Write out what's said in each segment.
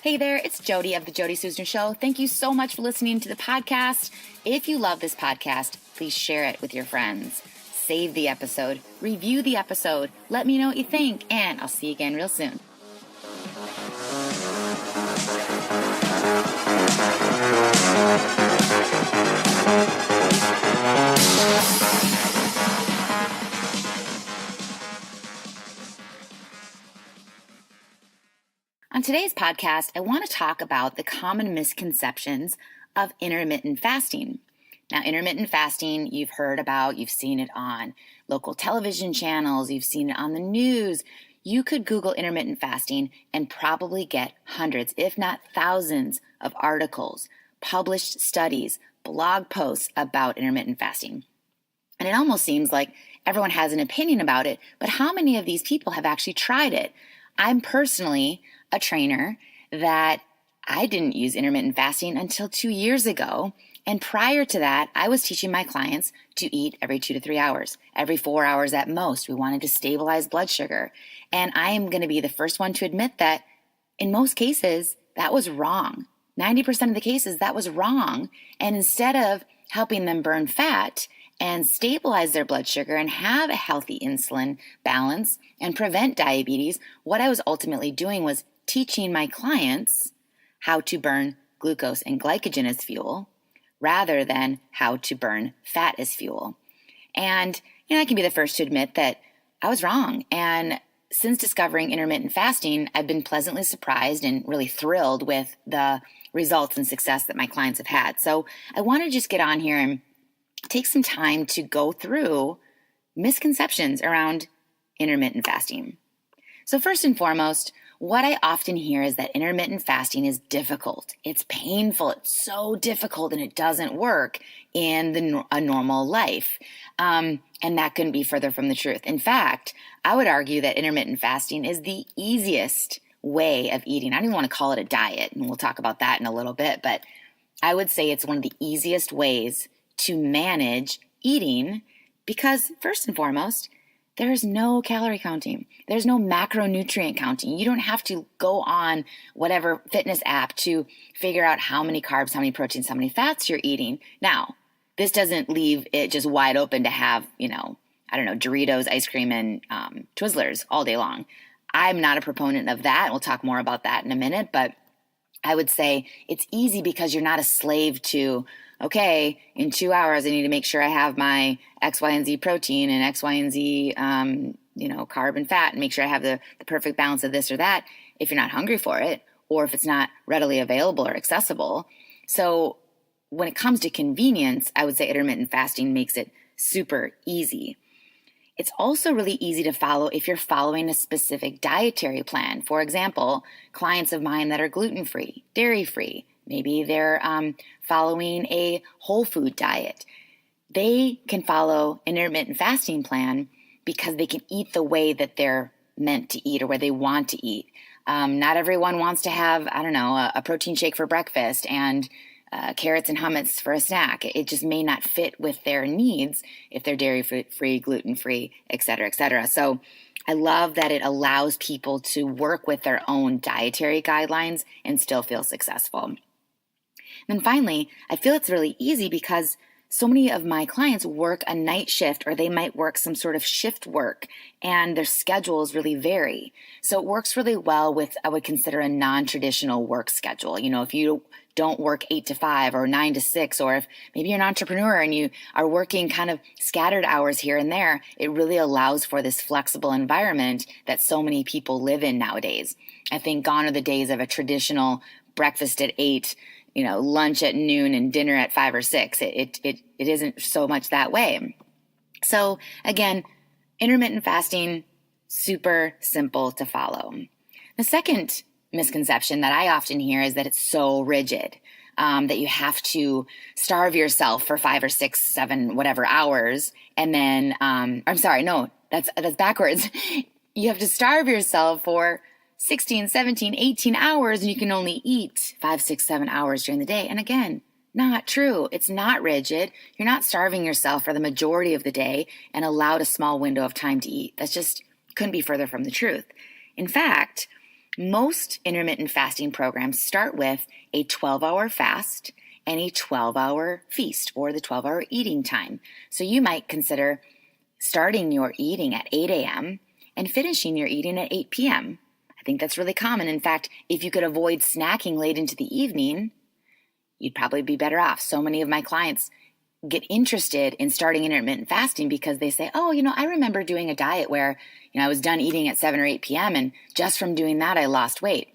Hey there, it's Jody of The Jody Susner Show. Thank you so much for listening to the podcast. If you love this podcast, please share it with your friends. Save the episode, review the episode, let me know what you think, and I'll see you again real soon. On today's podcast, I want to talk about the common misconceptions of intermittent fasting. Now, intermittent fasting, you've heard about, you've seen it on local television channels, you've seen it on the news. You could Google intermittent fasting and probably get hundreds, if not thousands, of articles, published studies, blog posts about intermittent fasting. And it almost seems like everyone has an opinion about it, but how many of these people have actually tried it? I'm personally a trainer that I didn't use intermittent fasting until 2 years ago. And prior to that, I was teaching my clients to eat every 2 to 3 hours, every 4 hours at most. We wanted to stabilize blood sugar. And I am going to be the first one to admit that in most cases, that was wrong. 90% of the cases, that was wrong. And instead of helping them burn fat and stabilize their blood sugar and have a healthy insulin balance and prevent diabetes, what I was ultimately doing was teaching my clients how to burn glucose and glycogen as fuel rather than how to burn fat as fuel. And, I can be the first to admit that I was wrong. And since discovering intermittent fasting, I've been pleasantly surprised and really thrilled with the results and success that my clients have had. So I want to just get on here and take some time to go through misconceptions around intermittent fasting. So first and foremost, what I often hear is that intermittent fasting is difficult. It's painful. It's so difficult and it doesn't work in a normal life. And that couldn't be further from the truth. In fact, I would argue that intermittent fasting is the easiest way of eating. I don't even want to call it a diet, and we'll talk about that in a little bit, but I would say it's one of the easiest ways to manage eating because, first and foremost, there's no calorie counting. There's no macronutrient counting. You don't have to go on whatever fitness app to figure out how many carbs, how many proteins, how many fats you're eating. Now, this doesn't leave it just wide open to have, Doritos, ice cream, and Twizzlers all day long. I'm not a proponent of that. We'll talk more about that in a minute, but I would say it's easy because you're not a slave to, okay, in 2 hours, I need to make sure I have my X, Y, and Z protein and X, Y, and Z, carb and fat, and make sure I have the perfect balance of this or that if you're not hungry for it, or if it's not readily available or accessible. So when it comes to convenience, I would say intermittent fasting makes it super easy. It's also really easy to follow if you're following a specific dietary plan. For example, clients of mine that are gluten-free, dairy-free, maybe they're following a whole food diet. They can follow an intermittent fasting plan because they can eat the way that they're meant to eat or where they want to eat. Not everyone wants to have, a protein shake for breakfast and carrots and hummus for a snack. It just may not fit with their needs if they're dairy-free, gluten-free, et cetera, et cetera. So I love that it allows people to work with their own dietary guidelines and still feel successful. And then finally, I feel it's really easy because so many of my clients work a night shift or they might work some sort of shift work and their schedules really vary. So it works really well with, I would consider, a non-traditional work schedule. If you don't work 8 to 5 or 9 to 6, or if maybe you're an entrepreneur and you are working kind of scattered hours here and there, it really allows for this flexible environment that so many people live in nowadays. I think gone are the days of a traditional breakfast at 8, lunch at noon and dinner at 5 or 6. It isn't so much that way. So again, intermittent fasting, super simple to follow. The second misconception that I often hear is that it's so rigid, that you have to starve yourself for 5 or 6, 7, whatever hours. And then, that's backwards. You have to starve yourself for 16, 17, 18 hours, and you can only eat 5, 6, 7 hours during the day. And again, not true. It's not rigid. You're not starving yourself for the majority of the day and allowed a small window of time to eat. That's just couldn't be further from the truth. In fact, Most intermittent fasting programs start with a 12-hour fast and a 12-hour feast, or the 12-hour eating time. So you might consider starting your eating at 8 a.m. and finishing your eating at 8 p.m. I think that's really common. In fact, if you could avoid snacking late into the evening, you'd probably be better off. So many of my clients get interested in starting intermittent fasting because they say, oh, I remember doing a diet where, I was done eating at 7 or 8 p.m. and just from doing that, I lost weight.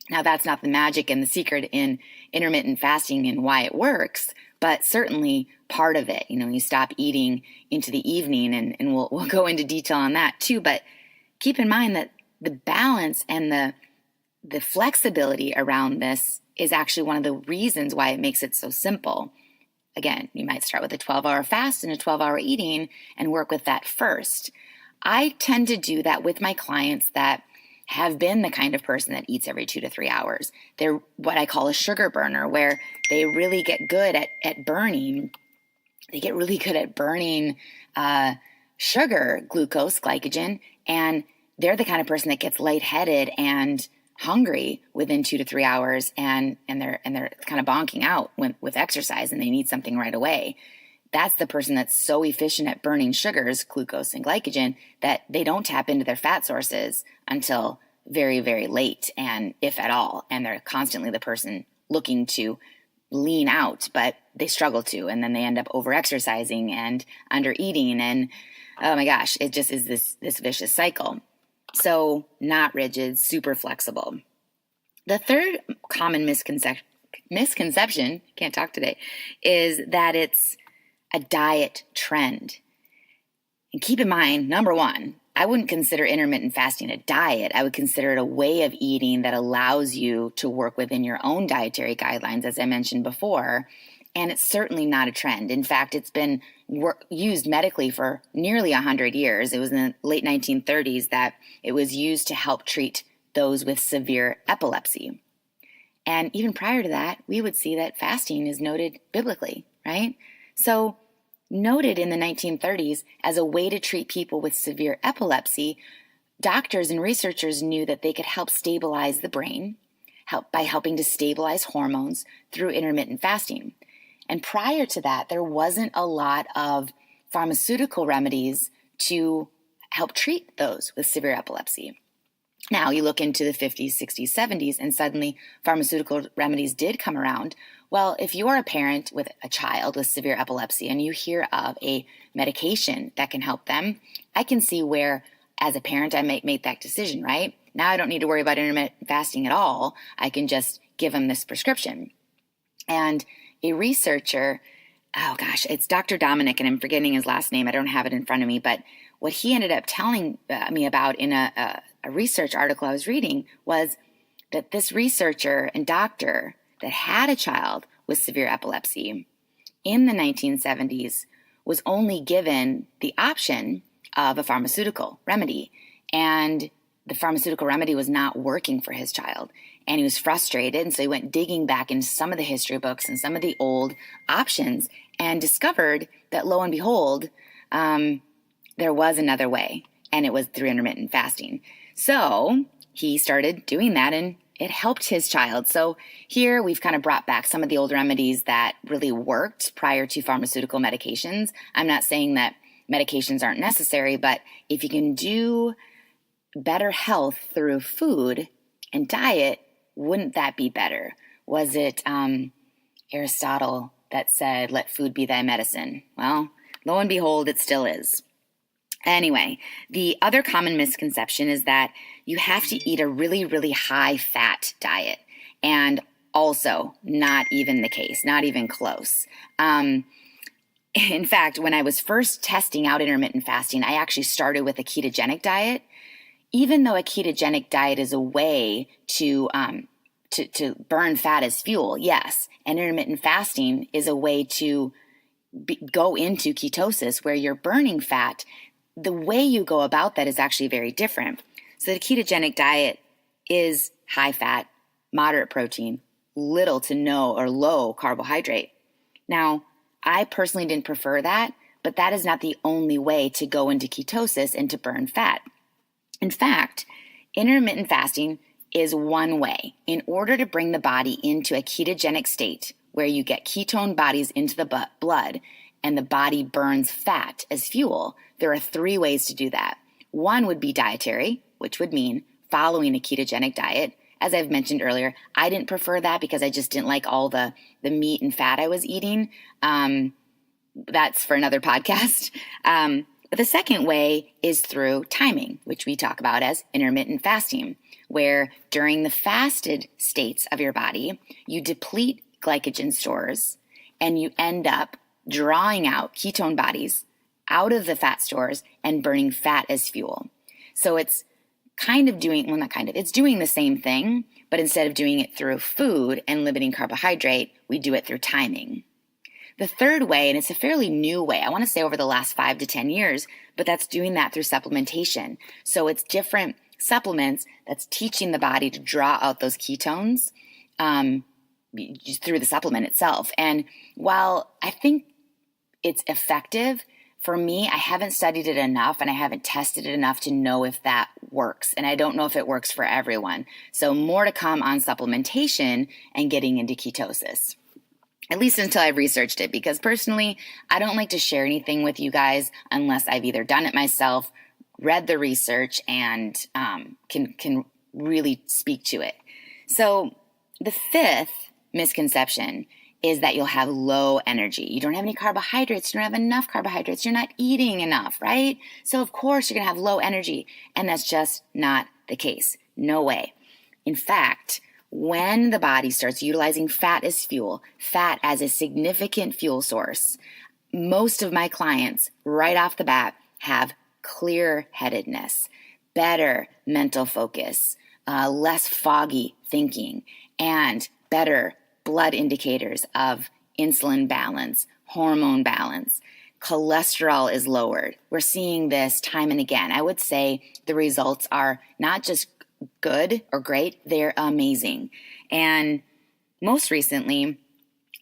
Now, that's not the magic and the secret in intermittent fasting and why it works, but certainly part of it. You stop eating into the evening, and we'll go into detail on that too. But keep in mind that the balance and the flexibility around this is actually one of the reasons why it makes it so simple. Again, you might start with a 12-hour fast and a 12-hour eating and work with that first. I tend to do that with my clients that have been the kind of person that eats every 2 to 3 hours. They're what I call a sugar burner, where they really get good at burning. They get really good at burning sugar, glucose, glycogen, and they're the kind of person that gets lightheaded and hungry within 2 to 3 hours, and they're kind of bonking out with exercise, and they need something right away. That's the person that's so efficient at burning sugars, glucose and glycogen, that they don't tap into their fat sources until very, very late, and if at all. And they're constantly the person looking to lean out, but they struggle to, and then they end up over-exercising and under-eating, and oh my gosh, it just is this vicious cycle. So not rigid, super flexible. The third common misconception, can't talk today, is that it's a diet trend. And keep in mind, number one, I wouldn't consider intermittent fasting a diet. I would consider it a way of eating that allows you to work within your own dietary guidelines, as I mentioned before. And it's certainly not a trend. In fact, it's been used medically for nearly 100 years. It was in the late 1930s that it was used to help treat those with severe epilepsy. And even prior to that, we would see that fasting is noted biblically, right? So noted in the 1930s as a way to treat people with severe epilepsy, doctors and researchers knew that they could help stabilize the brain by helping to stabilize hormones through intermittent fasting. And prior to that, there wasn't a lot of pharmaceutical remedies to help treat those with severe epilepsy. Now you look into the 50s, 60s, 70s, and suddenly pharmaceutical remedies did come around. Well, if you are a parent with a child with severe epilepsy and you hear of a medication that can help them, I can see where, as a parent, I might make that decision, right? Now I don't need to worry about intermittent fasting at all. I can just give them this prescription. And a researcher, it's Dr. Dominic, and I'm forgetting his last name. I don't have it in front of me, but what he ended up telling me about in a research article I was reading was that this researcher and doctor that had a child with severe epilepsy in the 1970s was only given the option of a pharmaceutical remedy. And the pharmaceutical remedy was not working for his child. And he was frustrated. And so he went digging back into some of the history books and some of the old options and discovered that, lo and behold, there was another way. And it was through intermittent fasting. So he started doing that, and it helped his child. So here we've kind of brought back some of the old remedies that really worked prior to pharmaceutical medications. I'm not saying that medications aren't necessary, but if you can do better health through food and diet, wouldn't that be better? Was it Aristotle that said, let food be thy medicine? Well, lo and behold, it still is. Anyway, the other common misconception is that you have to eat a really, really high fat diet. And also not even the case, not even close. In fact, when I was first testing out intermittent fasting, I actually started with a ketogenic diet. Even though a ketogenic diet is a way to burn fat as fuel, yes, and intermittent fasting is a way to go into ketosis where you're burning fat. The way you go about that is actually very different. So the ketogenic diet is high fat, moderate protein, little to no or low carbohydrate. Now, I personally didn't prefer that, but that is not the only way to go into ketosis and to burn fat. In fact, intermittent fasting is one way. In order to bring the body into a ketogenic state where you get ketone bodies into the blood and the body burns fat as fuel, there are 3 ways to do that. One would be dietary, which would mean following a ketogenic diet. As I've mentioned earlier, I didn't prefer that because I just didn't like all the meat and fat I was eating. That's for another podcast. But the second way is through timing, which we talk about as intermittent fasting, where during the fasted states of your body, you deplete glycogen stores and you end up drawing out ketone bodies out of the fat stores and burning fat as fuel. So it's it's doing the same thing, but instead of doing it through food and limiting carbohydrate, we do it through timing. The third way, and it's a fairly new way, I want to say over the last 5 to 10 years, but that's doing that through supplementation. So it's different supplements that's teaching the body to draw out those ketones through the supplement itself. And while I think it's effective, for me, I haven't studied it enough and I haven't tested it enough to know if that works. And I don't know if it works for everyone. So more to come on supplementation and getting into ketosis. At least until I've researched it, because personally, I don't like to share anything with you guys unless I've either done it myself, read the research, and can really speak to it. So the 5th misconception is that you'll have low energy. You don't have any carbohydrates. You don't have enough carbohydrates. You're not eating enough, right? So of course you're going to have low energy. And that's just not the case. No way. In fact, when the body starts utilizing fat as fuel, fat as a significant fuel source, most of my clients right off the bat have clear-headedness, better mental focus, less foggy thinking, and better blood indicators of insulin balance, hormone balance. Cholesterol is lowered. We're seeing this time and again. I would say the results are not just good or great, they're amazing. And most recently,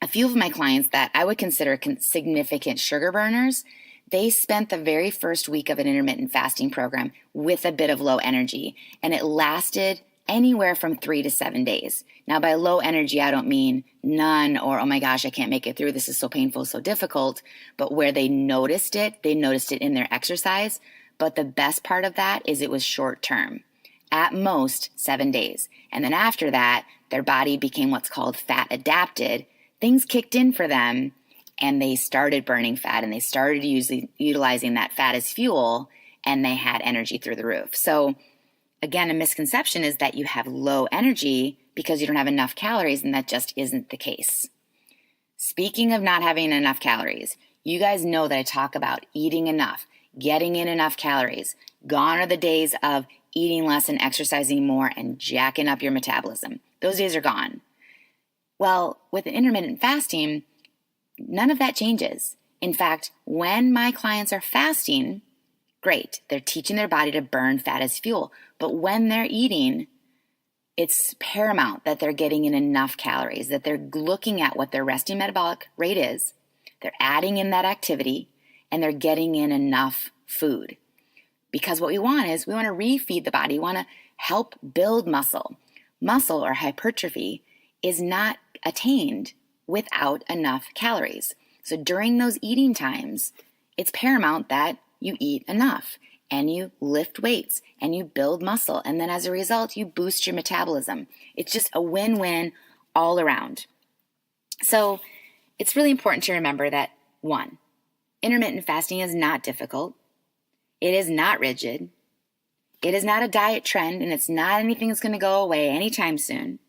a few of my clients that I would consider significant sugar burners, they spent the very first week of an intermittent fasting program with a bit of low energy, and it lasted anywhere from 3 to 7 days. Now, by low energy, I don't mean none or, oh my gosh, I can't make it through. This is so painful, so difficult. But where they noticed it in their exercise. But the best part of that is it was short term, at most 7 days. And then after that, their body became what's called fat adapted. Things kicked in for them and they started burning fat and they started utilizing that fat as fuel and they had energy through the roof. So again, a misconception is that you have low energy because you don't have enough calories, and that just isn't the case. Speaking of not having enough calories, you guys know that I talk about eating enough, getting in enough calories. Gone are the days of eating less and exercising more and jacking up your metabolism. Those days are gone. Well, with intermittent fasting, none of that changes. In fact, when my clients are fasting, great, they're teaching their body to burn fat as fuel. But when they're eating, it's paramount that they're getting in enough calories, that they're looking at what their resting metabolic rate is, they're adding in that activity, and they're getting in enough food. Because what we want is we want to refeed the body, we want to help build muscle. Muscle or hypertrophy is not attained without enough calories. So during those eating times, it's paramount that you eat enough and you lift weights and you build muscle. And then as a result, you boost your metabolism. It's just a win-win all around. So it's really important to remember that 1, intermittent fasting is not difficult. It is not rigid. It is not a diet trend, and it's not anything that's going to go away anytime soon.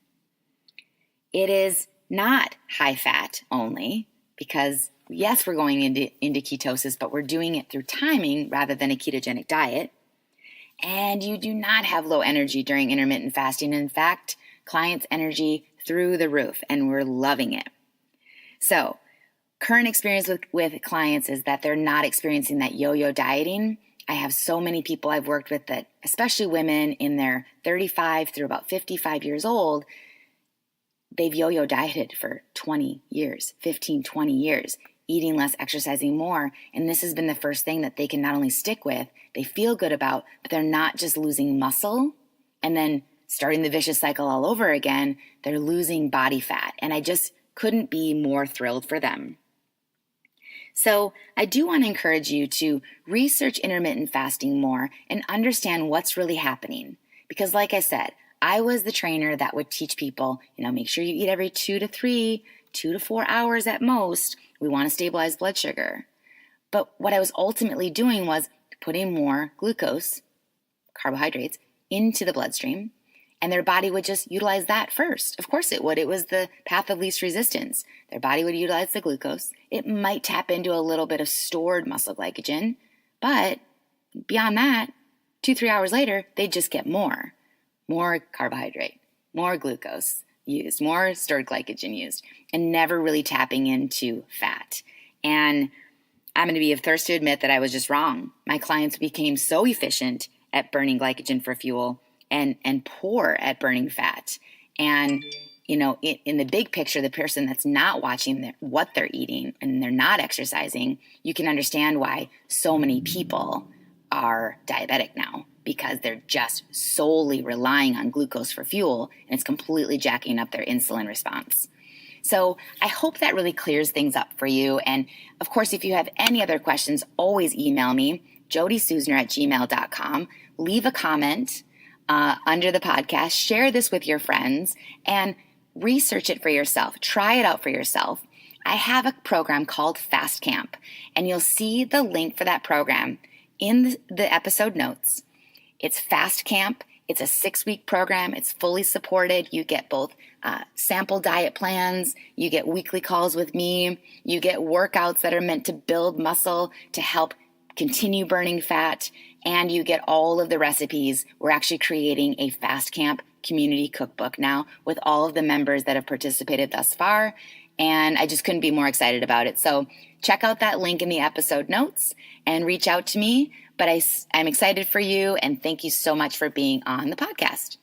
It is not high fat only because yes, we're going into ketosis, but we're doing it through timing rather than a ketogenic diet. And you do not have low energy during intermittent fasting. In fact, clients' energy through the roof, and we're loving it. So current experience with clients is that they're not experiencing that yo-yo dieting. I have so many people I've worked with that, especially women in their 35 through about 55 years old, they've yo-yo dieted for 20 years, 15, 20 years. Eating less, exercising more. And this has been the first thing that they can not only stick with, they feel good about, but they're not just losing muscle and then starting the vicious cycle all over again, they're losing body fat. And I just couldn't be more thrilled for them. So I do want to encourage you to research intermittent fasting more and understand what's really happening. Because like I said, I was the trainer that would teach people, make sure you eat every 2 to 4 hours at most. We want to stabilize blood sugar. But what I was ultimately doing was putting more glucose, carbohydrates, into the bloodstream, and their body would just utilize that first. Of course it would. It was the path of least resistance. Their body would utilize the glucose. It might tap into a little bit of stored muscle glycogen, but beyond that, 2-3 hours later, they'd just get more carbohydrate, more glucose used, more stored glycogen used, and never really tapping into fat. And I'm going to be the first to admit that I was just wrong. My clients became so efficient at burning glycogen for fuel and poor at burning fat. And, in the big picture, the person that's not watching what they're eating and they're not exercising, you can understand why so many people are diabetic now, because they're just solely relying on glucose for fuel, and it's completely jacking up their insulin response. So I hope that really clears things up for you. And of course, if you have any other questions, always email me, jodiesusner@gmail.com. Leave a comment under the podcast, share this with your friends, and research it for yourself. Try it out for yourself. I have a program called Fast Camp, and you'll see the link for that program in the episode notes. It's Fast Camp. It's a 6-week program. It's fully supported. You get both sample diet plans. You get weekly calls with me. You get workouts that are meant to build muscle to help continue burning fat. And you get all of the recipes. We're actually creating a Fast Camp community cookbook now with all of the members that have participated thus far. And I just couldn't be more excited about it. So check out that link in the episode notes and reach out to me. But I'm excited for you, and thank you so much for being on the podcast.